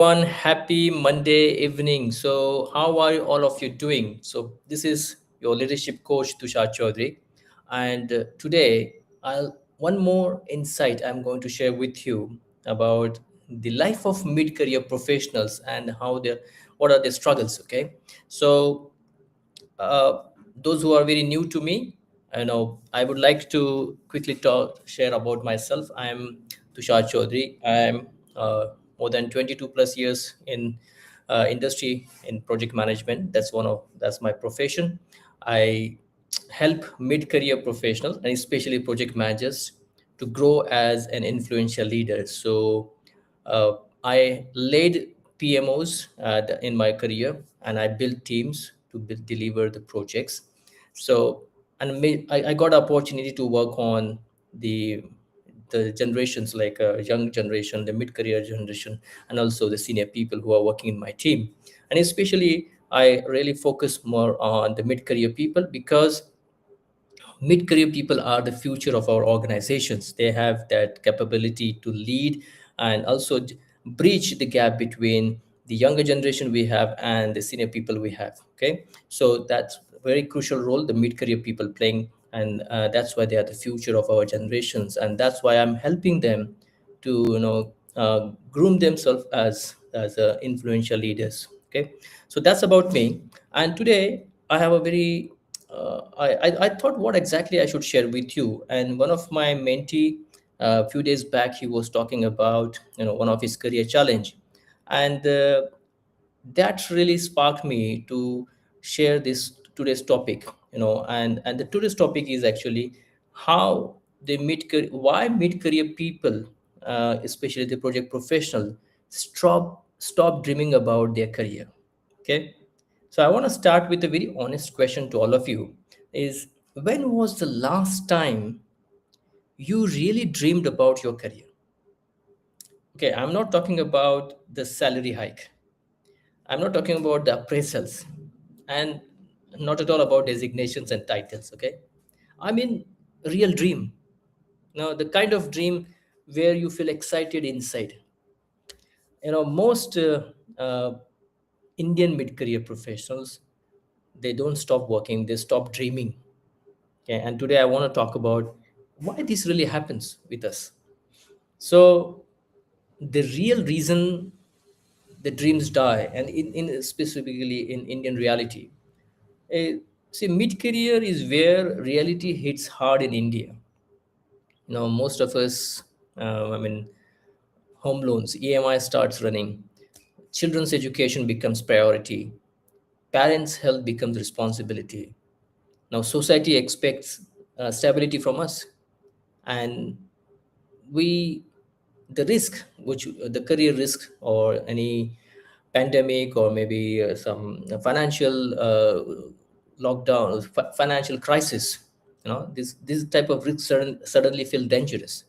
One happy Monday evening. So, how are all of you doing? So, this is your leadership coach Tushar Chaudhary, and today I'll one more insight I'm going to share with you about the life of mid-career professionals and how they what are their struggles. Okay, so uh, those who are very new to me, I would like to quickly share about myself. I am Tushar Chaudhary. I am more than 22 plus years in industry in project management. That's my profession. I help mid-career professionals and especially project managers to grow as an influential leader. So uh, I led PMOs in my career, and I built teams to deliver the projects. So, I got opportunity to work on the the generations like young generation, the mid-career generation, and also the senior people who are working in my team. And especially, I really focus more on the mid-career people because mid-career people are the future of our organizations. They have that capability to lead and also bridge the gap between the younger generation we have and the senior people we have. Okay, so that's a very crucial role the mid-career people playing, and that's why they are the future of our generations, and that's why I'm helping them to groom themselves as influential leaders. Okay, so that's about me. And today I have a very I thought what exactly I should share with you. And one of my mentee, a few days back, he was talking about one of his career challenge, and that really sparked me to share this today's topic. And the today's topic is actually how the mid career people, especially the project professional, stop dreaming about their career. Okay, so I want to start with a very honest question to all of you: is when was the last time you really dreamed about your career? Okay, I'm not talking about the salary hike. I'm not talking about the appraisals, and not at all about designations and titles. Okay, I mean real dream. Now, the kind of dream where you feel excited inside. Most Indian mid-career professionals, they don't stop working; they stop dreaming. Okay, and today I want to talk about why this really happens with us. So, the real reason the dreams die, and in specifically in Indian reality, uh, see, mid-career is where reality hits hard in India. Most of us, I mean, home loans, EMI starts running, children's education becomes priority, parents' health becomes responsibility. Now, society expects stability from us, and we the risk which the career risk or any pandemic or maybe some financial lockdown, financial crisis, this type of risk suddenly feel dangerous.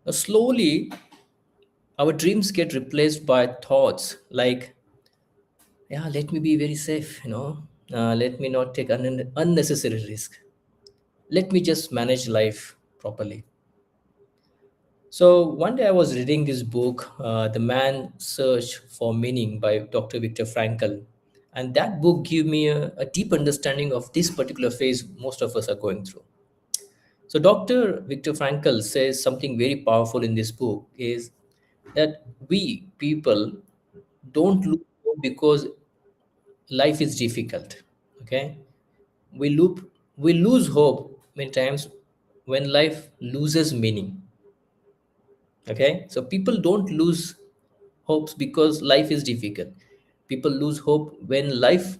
Now, slowly our dreams get replaced by thoughts like, yeah, let me be very safe, let me not take unnecessary risk, let me just manage life properly. So one day I was reading this book, The Man Search for Meaning by Dr. Viktor Frankl. And that book gave me a deep understanding of this particular phase most of us are going through. So Dr. Viktor Frankl says something very powerful in this book is that we people don't lose hope because life is difficult. Okay? We loop we lose hope many times when life loses meaning. Okay, so people don't lose hopes because life is difficult. People lose hope when life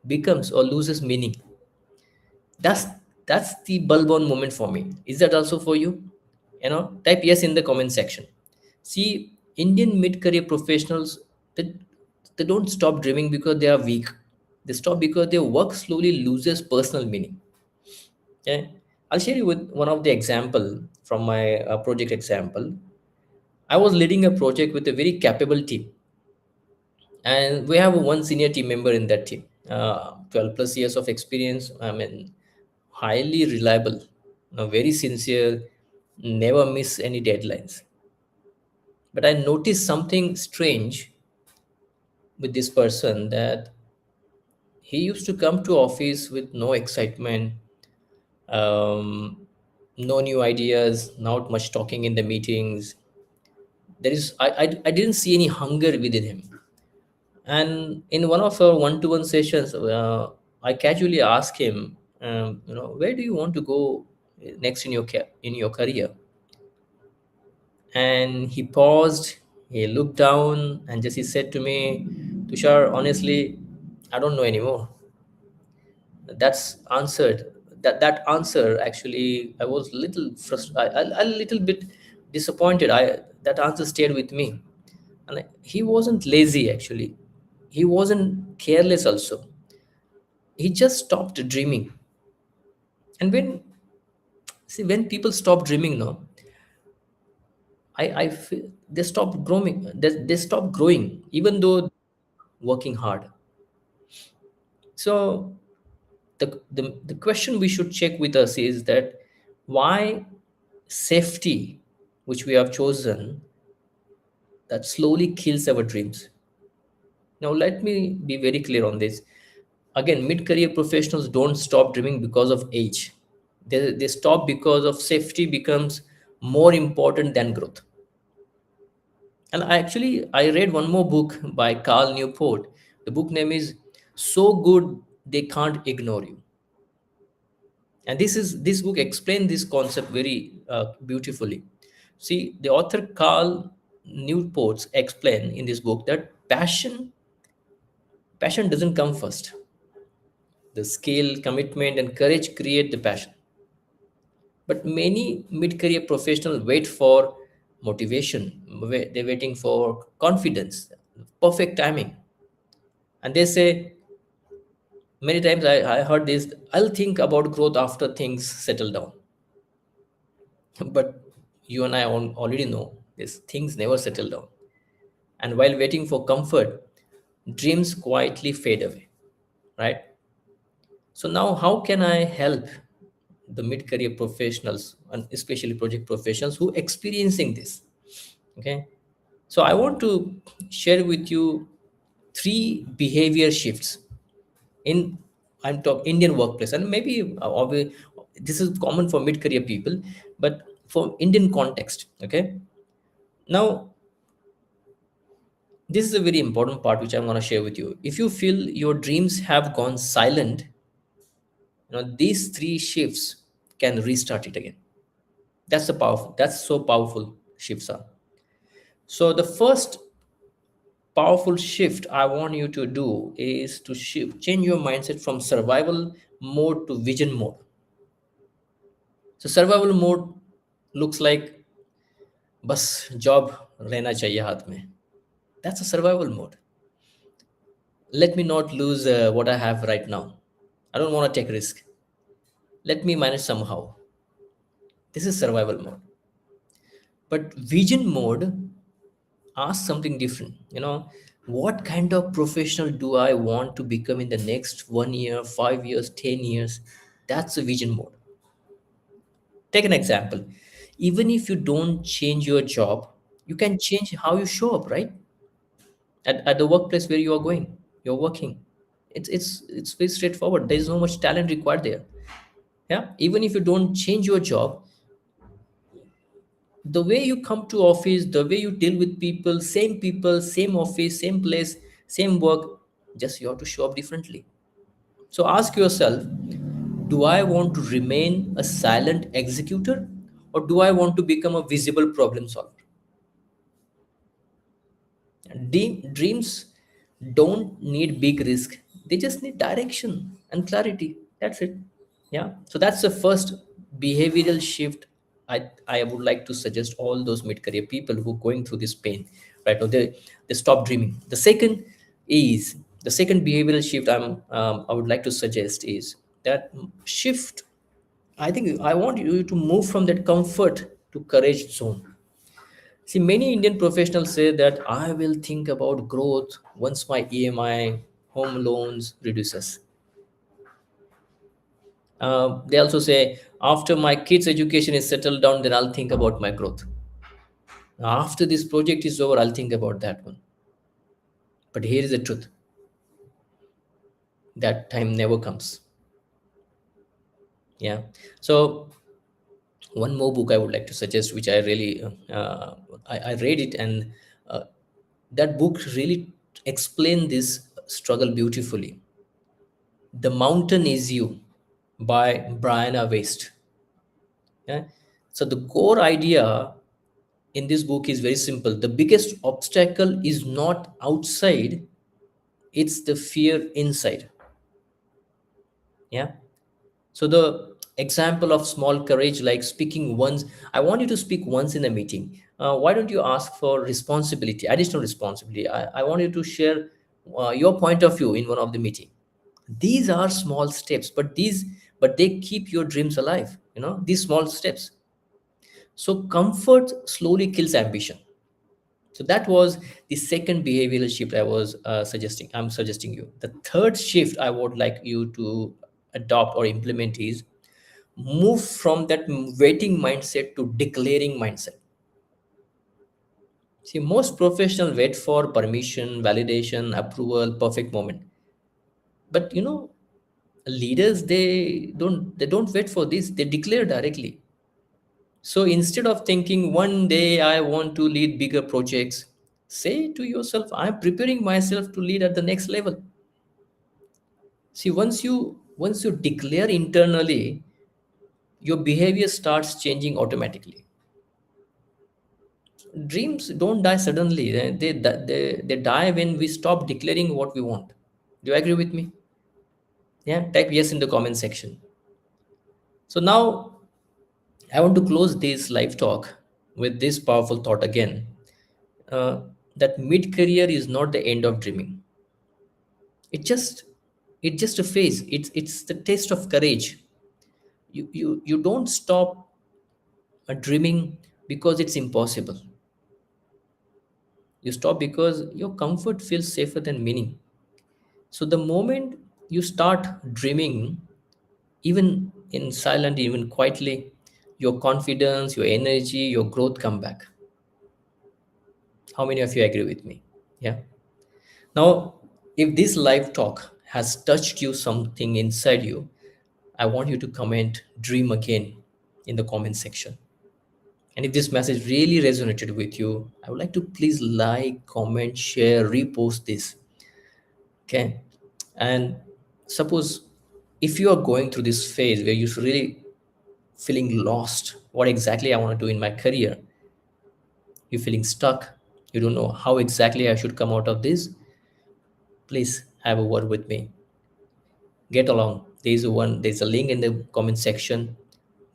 becomes or loses meaning. That's the bulb on moment for me. Is that also for you? Type yes in the comment section. See, Indian mid-career professionals, they, they don't stop dreaming because they are weak. They stop because their work slowly loses personal meaning. Okay, I'll share you with one of the example from my project example. I was leading a project with a very capable team, and we have one senior team member in that team, 12 plus years of experience. I mean, highly reliable, very sincere, never miss any deadlines. But I noticed something strange with this person, that he used to come to office with no excitement, um, no new ideas, not much talking in the meetings. I didn't see any hunger within him. And in one of our one-to-one sessions, I casually asked him, where do you want to go next in in your career? And he paused, he looked down, and just he said to me, Tushar, honestly, I don't know anymore. That's answered. That answer, actually, I was little frustrated, a little bit disappointed. That answer stayed with me. And he wasn't lazy, actually. He wasn't careless also. He just stopped dreaming. And when people stop dreaming, no, I feel they stop growing. They stop growing, even though working hard. So the question we should check with us is that why safety, which we have chosen, that slowly kills our dreams. Now let me be very clear on this. Again, mid-career professionals don't stop dreaming because of age. They stop because of safety becomes more important than growth. And I read one more book by Carl Newport. The book name is So Good They Can't Ignore You. And this book explains this concept very beautifully. See, the author Carl Newport explain in this book that passion doesn't come first. The skill, commitment, and courage create the passion. But many mid-career professionals wait for motivation. They're waiting for confidence, perfect timing. And they say, many times I heard this, I'll think about growth after things settle down. But you and I already know this, things never settle down. And while waiting for comfort, dreams quietly fade away, right? So now how can I help the mid-career professionals, and especially project professionals who experiencing this? Okay. So I want to share with you three behavior shifts in I'm talking Indian workplace, and maybe this is common for mid-career people, but for Indian context. Okay. Now this is a very important part which I'm going to share with you. If you feel your dreams have gone silent, these three shifts can restart it again. That's so powerful shifts are. So the first powerful shift I want you to do is to change your mindset from survival mode to vision mode. So survival mode looks like बस job रहना चाहिए हाथ में. That's a survival mode. Let me not lose what I have right now. I don't want to take risk. Let me manage somehow. This is survival mode. But vision mode asks something different. What kind of professional do I want to become in the next 1 year, 5 years, 10 years? That's a vision mode. Take an example. Even if you don't change your job, you can change how you show up, right? At the workplace where you are going, you're working. It's very straightforward. There's no much talent required there. Yeah. Even if you don't change your job, the way you come to office, the way you deal with people, same office, same place, same work, just you have to show up differently. So ask yourself, do I want to remain a silent executor, or do I want to become a visible problem solver? Dreams don't need big risk, they just need direction and clarity. That's it. Yeah. So that's the first behavioral shift I would like to suggest all those mid-career people who are going through this pain right now. They stop dreaming. The second behavioral shift I would like to suggest is that shift. I think I want you to move from that comfort to courage zone. See, many Indian professionals say that I will think about growth once my EMI home loans reduces. They also say after my kids' education is settled down, then I'll think about my growth. After this project is over, I'll think about that one. But here is the truth: that time never comes. Yeah. So one more book I would like to suggest, which I really I read it, and uh, that book really explained this struggle beautifully. The Mountain Is You by Brianna Waste. Yeah. So the core idea in this book is very simple. The biggest obstacle is not outside, it's the fear inside. Yeah. So the example of small courage, like speaking once, I want you to speak once in a meeting. Why don't you ask for responsibility, additional responsibility? I want you to share your point of view in one of the meeting. These are small steps, but they keep your dreams alive. These small steps. So comfort slowly kills ambition. So that was the second behavioral shift I was suggesting. I'm suggesting you. The third shift I would like you to adopt or implement is move from that waiting mindset to declaring mindset. See, most professionals wait for permission, validation, approval, perfect moment. But leaders, they don't wait for this. They declare directly. So instead of thinking one day I want to lead bigger projects, say to yourself, I'm preparing myself to lead at the next level. See, once you declare internally, your behavior starts changing automatically. Dreams don't die suddenly. They die when we stop declaring what we want. Do you agree with me? Yeah, type yes in the comment section. So now I want to close this live talk with this powerful thought again, uh, that mid career is not the end of dreaming. It just it's just a phase. It's the test of courage. You don't stop dreaming because it's impossible. You stop because your comfort feels safer than meaning. So the moment you start dreaming, even in silent, even quietly, your confidence, your energy, your growth come back. How many of you agree with me? Yeah. Now, if this live talk has touched you something inside you, I want you to comment dream again in the comment section. And if this message really resonated with you, I would like to please like, comment, share, repost this. Okay. And suppose if you are going through this phase where you're really feeling lost, what exactly I want to do in my career, you're feeling stuck, you don't know how exactly I should come out of this, please have a word with me. Get along. There's a link in the comment section.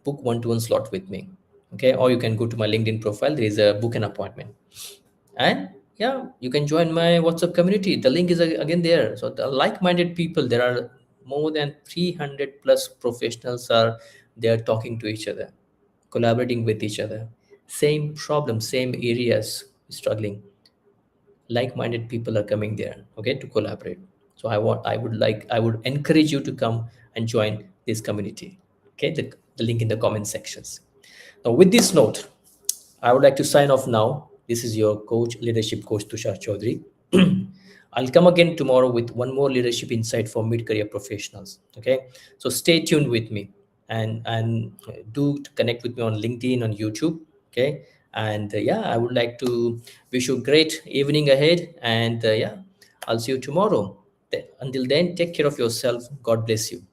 Book one-to-one slot with me. Okay. Or you can go to my LinkedIn profile. There is a book an appointment. And yeah, you can join my WhatsApp community. The link is again there. So the like-minded people, there are more than 300 plus professionals are there talking to each other, collaborating with each other. Same problem, same areas struggling. Like-minded people are coming there, okay, to collaborate. So I would encourage you to come and join this community. Okay, the link in the comment sections. Now with this note, I would like to sign off now. This is your leadership coach Tushar Chaudhary. I'll come again tomorrow with one more leadership insight for mid-career professionals. Okay, so stay tuned with me, and do connect with me on LinkedIn, on YouTube. Okay, and yeah, I would like to wish you a great evening ahead, and yeah, I'll see you tomorrow. Until then, take care of yourself. God bless you.